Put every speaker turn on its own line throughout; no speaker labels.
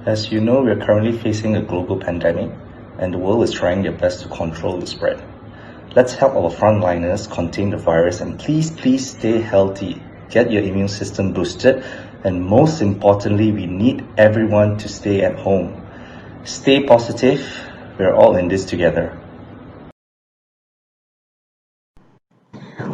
As you know, we are currently facing a global pandemic, and the world is trying their best to control the spread. Let's help our frontliners contain the virus, and please stay healthy. Get your immune system boosted, and most importantly, we need everyone to stay at home. Stay positive. We're all in this together.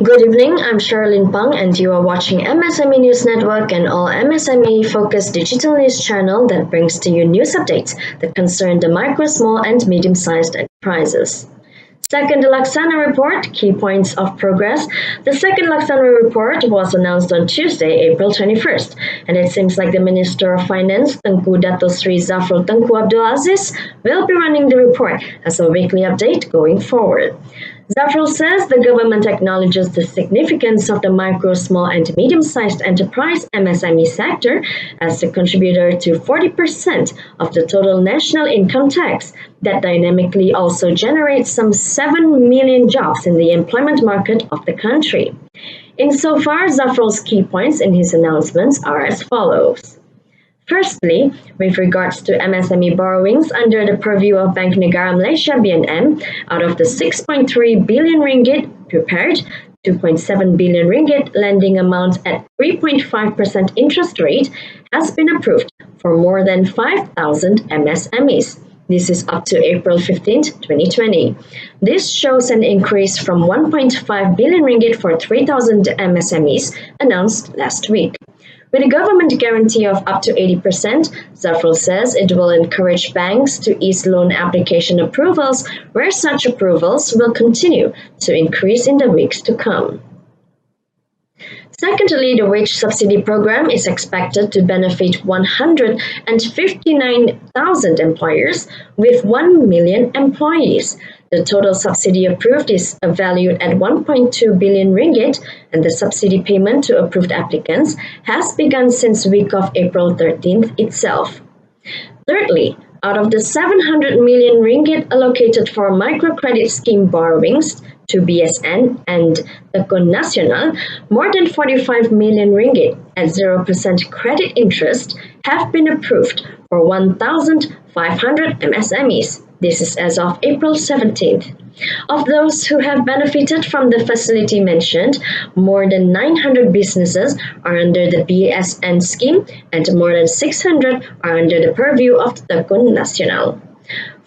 Good evening, I'm Sherilyn Pang and you are watching MSME News Network, an all MSME-focused digital news channel that brings to you news updates that concern the micro, small and medium-sized enterprises. Second, the LAKSANA report, key points of progress. The second LAKSANA report was announced on Tuesday, April 21st, and it seems like the Minister of Finance, Tengku Dato Sri Zafrul Tengku Abdul Aziz, will be running the report as a weekly update going forward. Zafrul says the government acknowledges the significance of the micro, small and medium-sized enterprise MSME sector as the contributor to 40% of the total national income tax that dynamically also generates some 7 million jobs in the employment market of the country. Insofar, Zafrul's key points in his announcements are as follows. Firstly, with regards to MSME borrowings under the purview of Bank Negara Malaysia (BNM), out of the 6.3 billion ringgit prepared, 2.7 billion ringgit lending amount at 3.5% interest rate has been approved for more than 5,000 MSMEs. This is up to April 15, 2020. This shows an increase from 1.5 billion ringgit for 3,000 MSMEs announced last week. With a government guarantee of up to 80%, Zafrul says it will encourage banks to ease loan application approvals, where such approvals will continue to increase in the weeks to come. Secondly, the wage subsidy program is expected to benefit 159,000 employers with 1 million employees. The total subsidy approved is valued at 1.2 billion ringgit, and the subsidy payment to approved applicants has begun since week of April 13th itself. Thirdly, out of the 700 million ringgit allocated for microcredit scheme borrowings to BSN and Tekun Nasional, more than 45 million ringgit at 0% credit interest have been approved for 1,500 MSMEs. This is as of April 17th. Of those who have benefited from the facility mentioned, more than 900 businesses are under the BSN scheme and more than 600 are under the purview of the Tekun Nasional.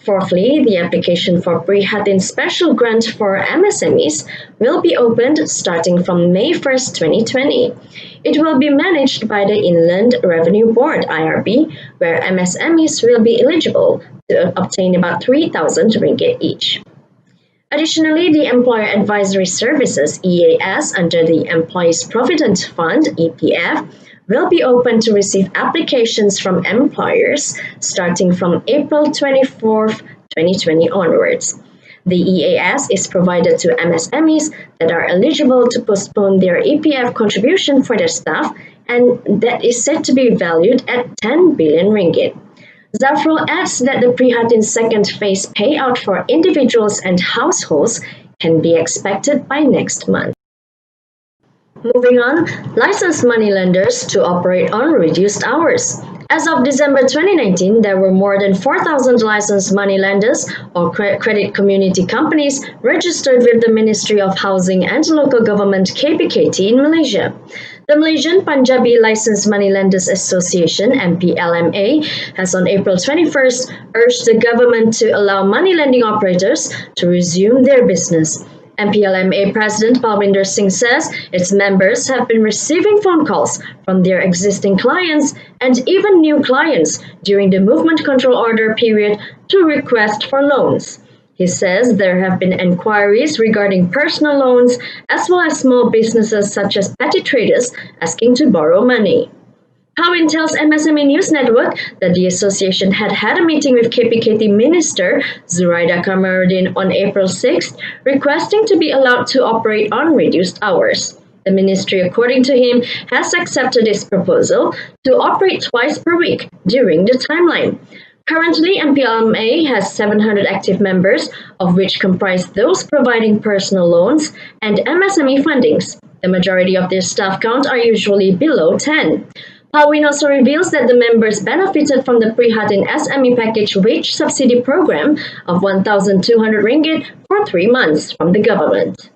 Fourthly, the application for Prihatin Special Grant for MSMEs will be opened starting from May 1st, 2020. It will be managed by the Inland Revenue Board (IRB), where MSMEs will be eligible to obtain about 3,000 ringgit each. Additionally, the Employer Advisory Services (EAS) under the Employees Provident Fund (EPF) will be open to receive applications from employers starting from April 24th, 2020 onwards. The EAS is provided to MSMEs that are eligible to postpone their EPF contribution for their staff, and that is said to be valued at 10 billion ringgit. Zafrul adds that the Prihatin second phase payout for individuals and households can be expected by next month. Moving on, licensed moneylenders to operate on reduced hours. As of December 2019, there were more than 4,000 licensed moneylenders or credit community companies registered with the Ministry of Housing and Local Government (KPKT) in Malaysia. The Malaysian Punjabi Licensed Moneylenders Association (MPLMA) has on April 21st urged the government to allow money lending operators to resume their business. MPLMA President Palwinder Singh says its members have been receiving phone calls from their existing clients and even new clients during the movement control order period to request for loans. He says there have been inquiries regarding personal loans as well as small businesses such as petty traders asking to borrow money. Hawin tells MSME News Network that the association had a meeting with KPKT Minister Zuraida Kamarudin on April 6th, requesting to be allowed to operate on reduced hours. The ministry, according to him, has accepted its proposal to operate twice per week during the timeline. Currently, MPLMA has 700 active members, of which comprise those providing personal loans and MSME fundings. The majority of their staff count are usually below 10. Howin also reveals that the members benefited from the Prihatin SME Package wage subsidy program of 1,200 ringgit for 3 months from the government.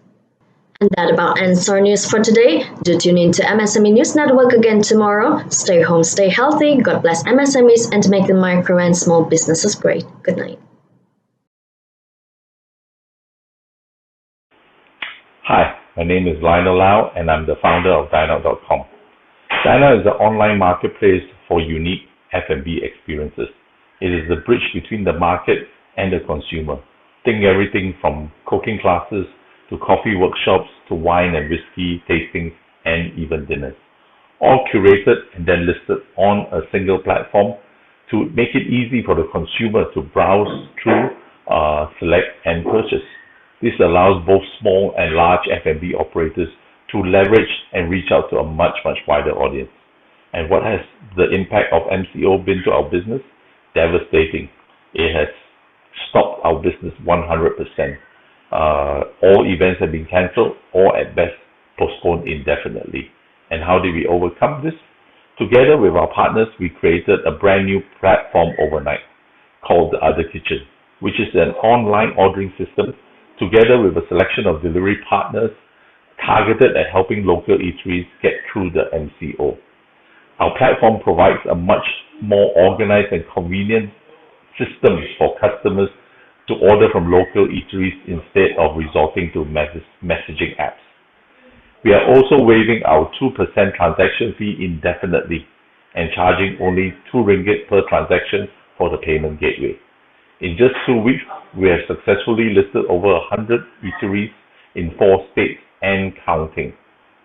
And that about ends our news for today. Do tune in to MSME News Network again tomorrow. Stay home, stay healthy, God bless MSMEs, and make the micro and small businesses great. Good night.
Hi, my name is Lionel Lau and I'm the founder of Dineout.com. Dineout is an online marketplace for unique F&B experiences. It is the bridge between the market and the consumer. Think everything from cooking classes to coffee workshops to wine and whiskey tastings and even dinners. All curated and then listed on a single platform to make it easy for the consumer to browse through, select and purchase. This allows both small and large F&B operators to leverage and reach out to a much wider audience. And what has the impact of MCO been to our business? Devastating. It has stopped our business 100%. All events have been cancelled or at best postponed indefinitely. And how did we overcome this? Together with our partners, we created a brand new platform overnight called The Other Kitchen, which is an online ordering system together with a selection of delivery partners targeted at helping local eateries get through the MCO. Our platform provides a much more organized and convenient system for customers to order from local eateries instead of resorting to messaging apps. We are also waiving our 2% transaction fee indefinitely and charging only 2 ringgit per transaction for the payment gateway. In just 2 weeks, we have successfully listed over 100 eateries in 4 states and counting,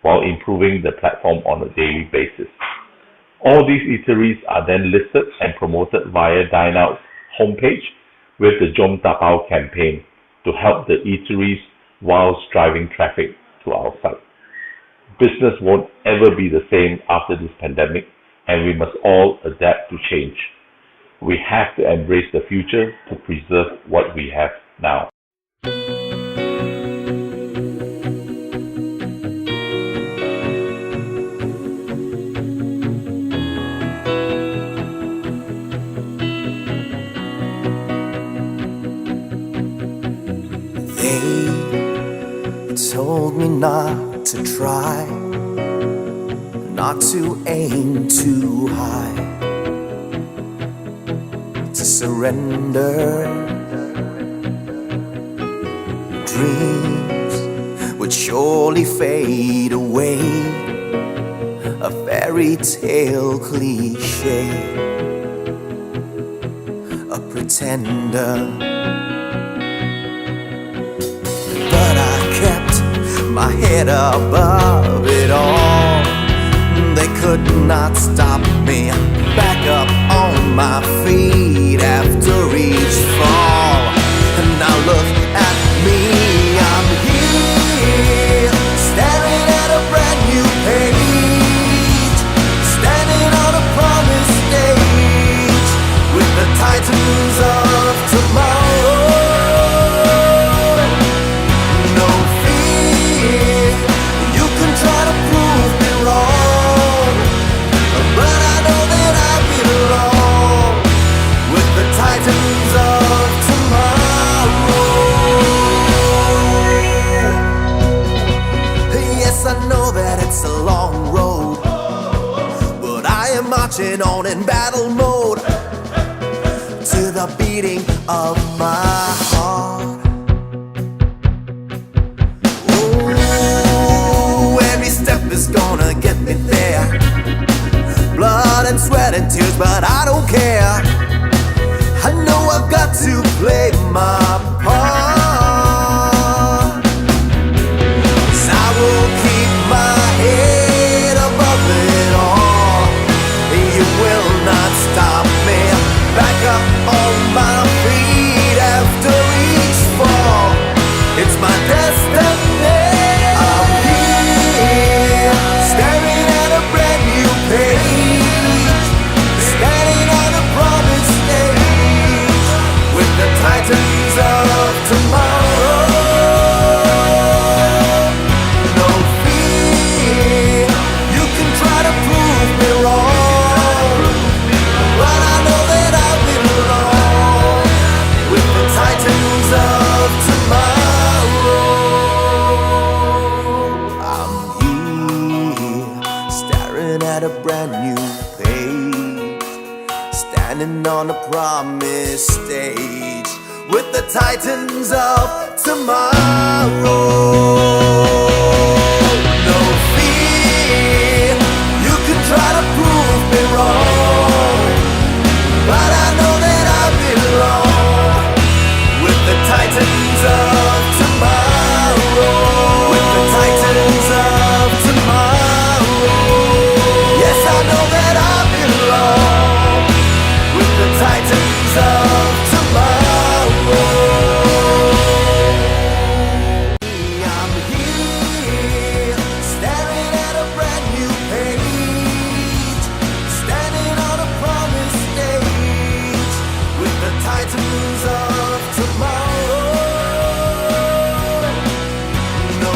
while improving the platform on a daily basis. All these eateries are then listed and promoted via Dineout's homepage with the Jom Tapao campaign to help the eateries whilst driving traffic to our site. Business won't ever be the same after this pandemic, and we must all adapt to change. We have to embrace the future to preserve what we have now.
They told me not to try, not to aim too high, to surrender. Dreams would surely fade away, a fairy tale cliche, a pretender. But I kept my head above it all. They could not stop me. Back up on my feet after each fall. And now look at me, I'm here, staring at a brand new page, standing on a promised stage with the titans of tomorrow. No fear, you can try to prove me wrong, but I know that I belong with the titans of tomorrow. Yes, I know that it's a long road, but I am marching on in battle mode to the beating of my heart. Ooh, every step is gonna get me there. Blood and sweat and tears, but I don't care. I know I've got to play my part. 'Cause I will keep my head above it all. You will not stop me. Back up on my feet after each fall. It's my destiny. I'm here, staring at a brand new page, standing on a promised stage with the titans of tomorrow. at a brand new page, standing on a promised stage with the titans of tomorrow. No fear, you can try to prove me wrong, but I know that I belong with the titans of tomorrow. With the titans of tomorrow. Yes, I know that I belong with the titans of tomorrow. I'm here, staring at a brand new page, standing on a promised stage with the titans of tomorrow. No